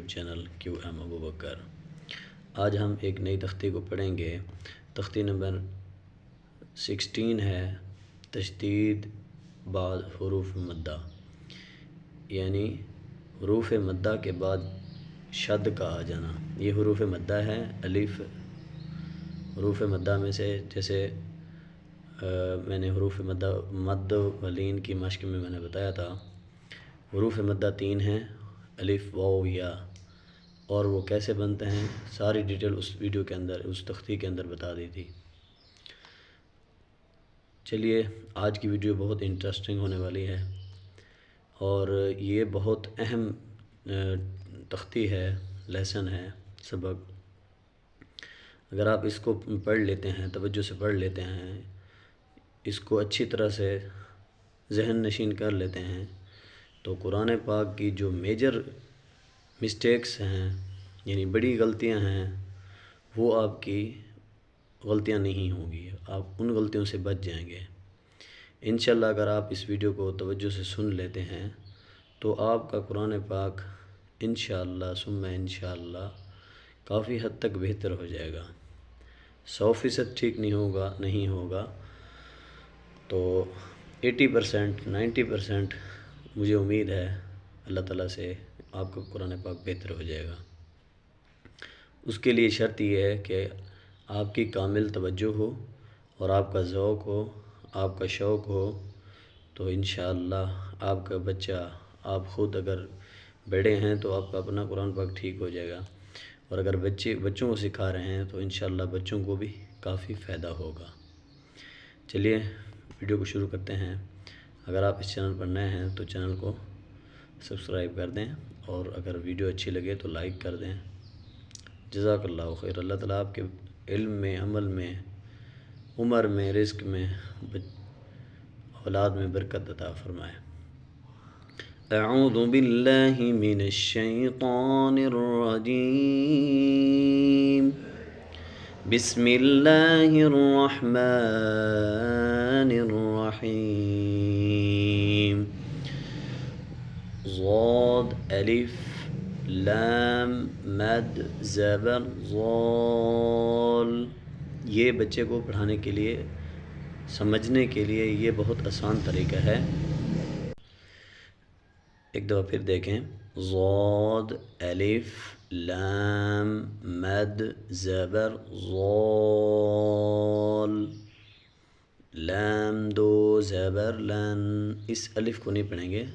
Channel Q M Abubakar. آج ہم ایک نئی تختی کو پڑھیں گے۔ تختی نمبر 16 ہے تشدید بعد حروف مدہ، یعنی حروف مدہ کے بعد شد کا آ جانا۔ یہ حروف مدہ ہے۔ الف حروف مدہ میں سے، جیسے میں نے حروف مد ولین کی مشق میں نے بتایا تھا، حروف مدہ 3 ہیں، الف واو یا، اور وہ کیسے بنتے ہیں ساری ڈیٹیل اس ویڈیو کے اندر، اس تختی کے اندر بتا دی تھی۔ چلیے آج کی ویڈیو بہت انٹرسٹنگ ہونے والی ہے اور یہ بہت اہم تختی ہے، لیسن ہے، سبق۔ اگر آپ اس کو پڑھ لیتے ہیں، توجہ سے پڑھ لیتے ہیں، اس کو اچھی طرح سے ذہن نشین کر لیتے ہیں، تو قرآن پاک کی جو میجر مسٹیکس ہیں، یعنی بڑی غلطیاں ہیں، وہ آپ کی غلطیاں نہیں ہوں گی، آپ ان غلطیوں سے بچ جائیں گے انشاءاللہ۔ اگر آپ اس ویڈیو کو توجہ سے سن لیتے ہیں تو آپ کا قرآن پاک انشاءاللہ ثم انشاءاللہ کافی حد تک بہتر ہو جائے گا۔ 100% ٹھیک نہیں ہوگا تو 80%، 90% مجھے امید ہے اللہ تعالیٰ سے آپ کا قرآن پاک بہتر ہو جائے گا۔ اس کے لیے شرط یہ ہے کہ آپ کی کامل توجہ ہو اور آپ کا ذوق ہو، آپ کا شوق ہو، تو انشاءاللہ آپ کا بچہ، آپ خود اگر بڑے ہیں تو آپ کا اپنا قرآن پاک ٹھیک ہو جائے گا، اور اگر بچوں کو سکھا رہے ہیں تو انشاءاللہ بچوں کو بھی کافی فائدہ ہوگا۔ چلیے ویڈیو کو شروع کرتے ہیں۔ اگر آپ اس چینل پر نئے ہیں تو چینل کو سبسکرائب کر دیں، اور اگر ویڈیو اچھی لگے تو لائک کر دیں۔ جزاک اللہ خیر۔ اللہ تعالیٰ آپ کے علم میں، عمل میں، عمر میں، رزق میں، اولاد میں برکت عطا فرمائے۔ اعوذ باللہ من الشیطان الرجیم، بسم اللہ الرحمن الرحیم۔ ضاد الف لام مد زبر ضال۔ یہ بچے کو پڑھانے کے لیے، سمجھنے کے لیے یہ بہت آسان طریقہ ہے۔ ایک دفعہ پھر دیکھیں۔ ضاد الف لام مد زبر ضال، لام دو زبر لن۔ اس الف کو نہیں پڑھیں گے،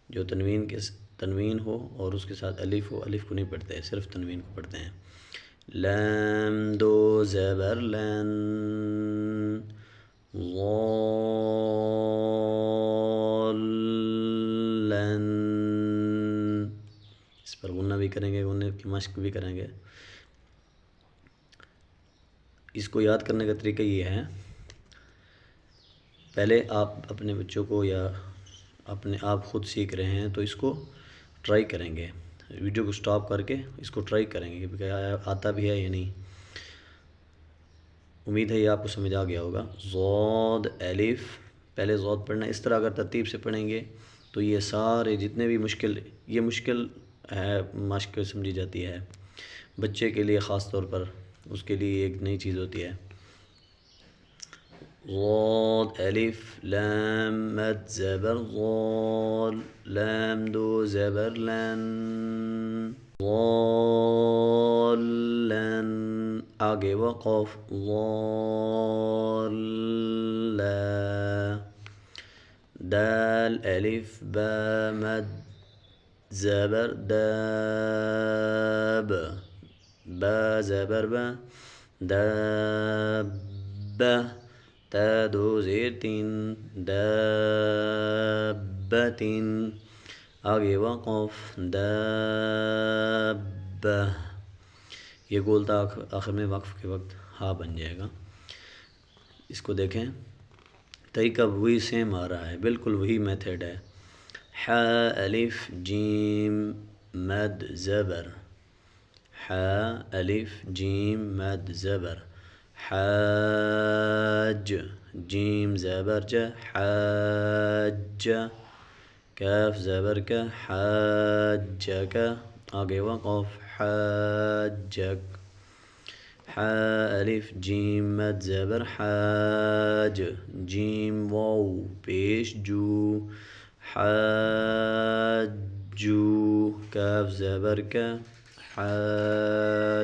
جو تنوین ہو اور اس کے ساتھ الف ہو، الف کو نہیں پڑھتے، صرف تنوین کو پڑھتے ہیں۔ لام دو زبر لن، ضال لن۔ اس پر غنہ بھی کریں گے، غنہ کی مشق بھی کریں گے۔ اس کو یاد کرنے کا طریقہ یہ ہے، پہلے آپ اپنے بچوں کو، یا اپنے آپ خود سیکھ رہے ہیں تو اس کو ٹرائی کریں گے، ویڈیو کو سٹاپ کر کے اس کو ٹرائی کریں گے کہ آتا بھی ہے یا نہیں۔ امید ہے یہ آپ کو سمجھ آ گیا ہوگا۔ ضاد الف، پہلے ضاد پڑھنا، اس طرح اگر ترتیب سے پڑھیں گے تو یہ سارے جتنے بھی یہ مشکل ہے مشق سمجھی جاتی ہے بچے کے لیے، خاص طور پر اس کے لیے ایک نئی چیز ہوتی ہے۔ ضاد الف لام مد زبر ضال، لام دو زبر لن، ضال لن۔ آگے وقف ضال لا، دال الف با مد زبر داب، با زبر با داب، تا دو زیر تین دابتین۔ آگے وقف دابہ، یہ گولتا آخر میں وقف کے وقت ہا بن جائے گا۔ اس کو دیکھیں، طریقہ وہی سیم آ رہا ہے، بالکل وہی میتھڈ ہے۔ ح الف جیم مد زبر، ح الف جیم مد زبر، حاج جیم زبر ج حاج، کاف زبر کا حاجک، آگے وقف حاجک حا الف جیم مد زبر حاج جیم واو پیش جو حاجو کاف زبر کا حاجوک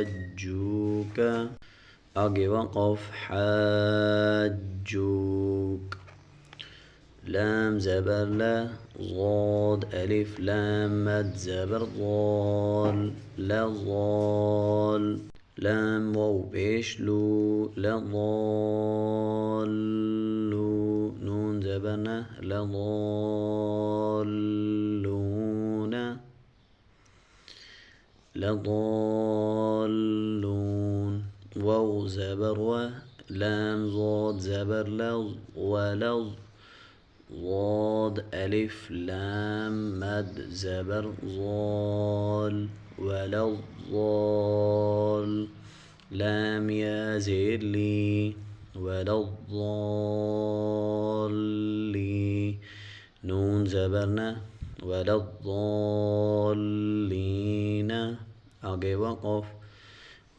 آگے وقف حاجوک لام زبر لا ضاد ألف لام مد زبر ضال لا ضال لام واو پیش لو لا ضالو نون زبرنا لا ضالون لا ضالون واو زبر و لام ضاد زبر لظ ولظ ضاد ألف لام مد زبر ضال ولا الضال لام يا زير لي ولا الضالي نون زبرنا ولا الضالين آگے وقف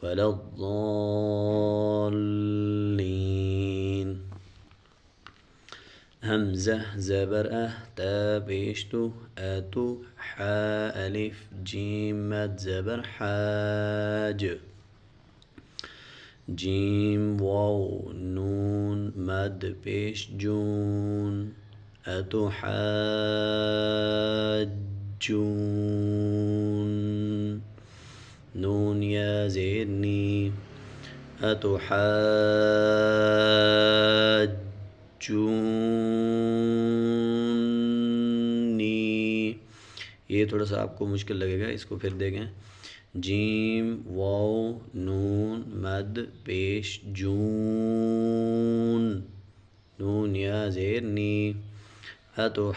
ولا الضالين همزة زبر تا بيشتو أتو حا ألف جيم مد زبر حاج جيم واو نون مد بيش جون أتو حاجون نون يا زيرني أتو جونی یہ تھوڑا سا آپ کو مشکل لگے گا، اس کو پھر دیکھیں جیم واو نون مد پیش جون نون یا زیر نی اتحاجونی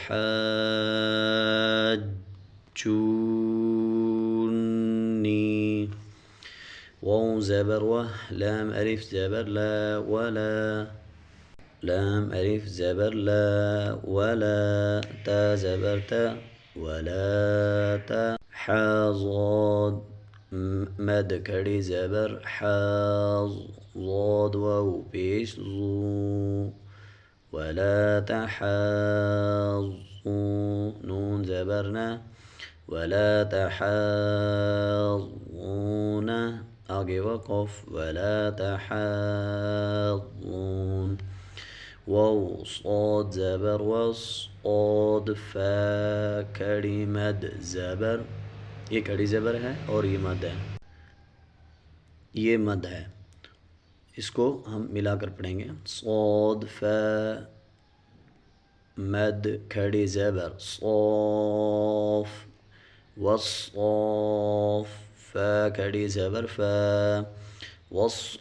واو زبر و لام الف زبر لا ولا لام ألف زبر لا ولا تا زبر تا ولا تا حا ضاد مد کڑی زبر حاض ضاد واو پیش ضو ولا تحاضون نون زبرنا ولا تحاضون آگے وقف ولا تحاضون واو صاد زبر وصاد فا کڑی مد زبر یہ کڑی زبر ہے اور یہ مد ہے، یہ مد ہے، اس کو ہم ملا کر پڑھیں گے صاد فا مد کھڑی زبر صاف والصاف فا کھڑی زبر فا والصافا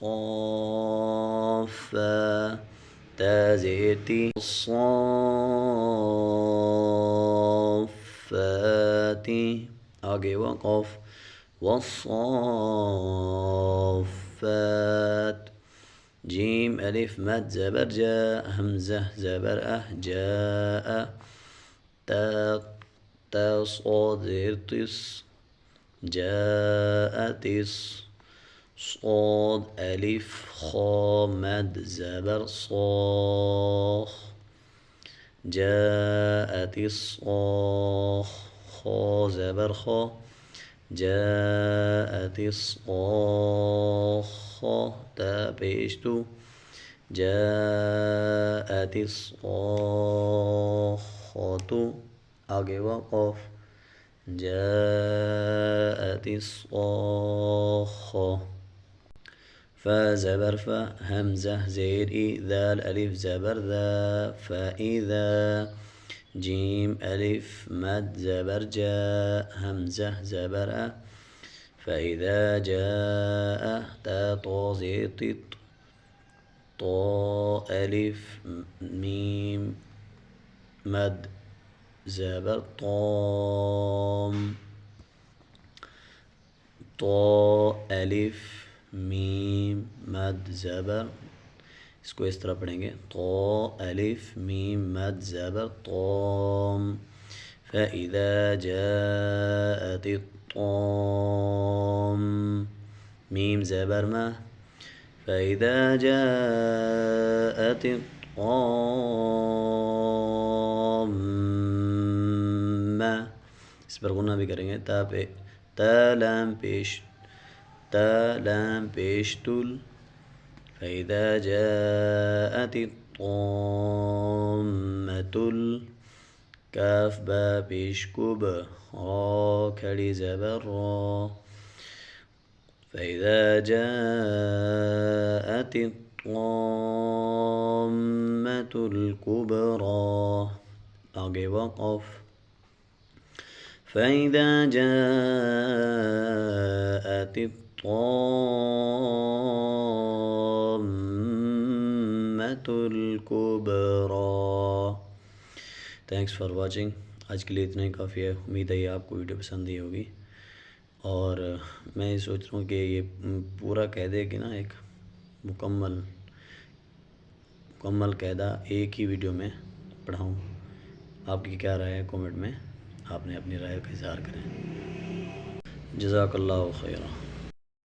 تا زیتی الصافاتی آگے وقف والصافات جیم الف مد زبر جا همزة زبر جاء تا صاد زیر تس جاءتس صاد ألف خا مد زبر صاخ جاءت الصاخ خا زبر خا جاءت الصاخ تا پیشتو جاءت الصاخة آگے وقف جاءت الصاخة فا زبر فا همزة زير إي ذال ألف زبر ذا فإذا جيم ألف مد زبر جاء همزة زبر أ فإذا جاء تا طا زير طيط طا ألف ميم مد زبر طام طا ألف میم مد زبر اس کو اس طرح پڑھیں گے طا الف میم مد زبر طام فإذا جاءت طام ميم زبر ما فإذا جاءت الطامة اس پر غنہ بھی کریں گے تا لام پیش تل فإذا جاءت الطامة کاف با پیش کب را کھڑی زبر را فإذا جاءت الطامة الكبرى آگے وقف فإذا جاءت الطامة الكبرى. Thanks for watching. آج کے لیے اتنا ہی کافی ہے. امید ہے آپ کو ویڈیو پسند ہی ہوگی، اور میں یہ سوچ رہا ہوں کہ یہ پورا قاعدے کہ نا ایک مکمل قاعدہ ایک ہی ویڈیو میں پڑھاؤں. آپ کی کیا رائے ہے کامنٹ میں آپ نے اپنی رائے کا اظہار کریں. جزاک اللہ خیرہ.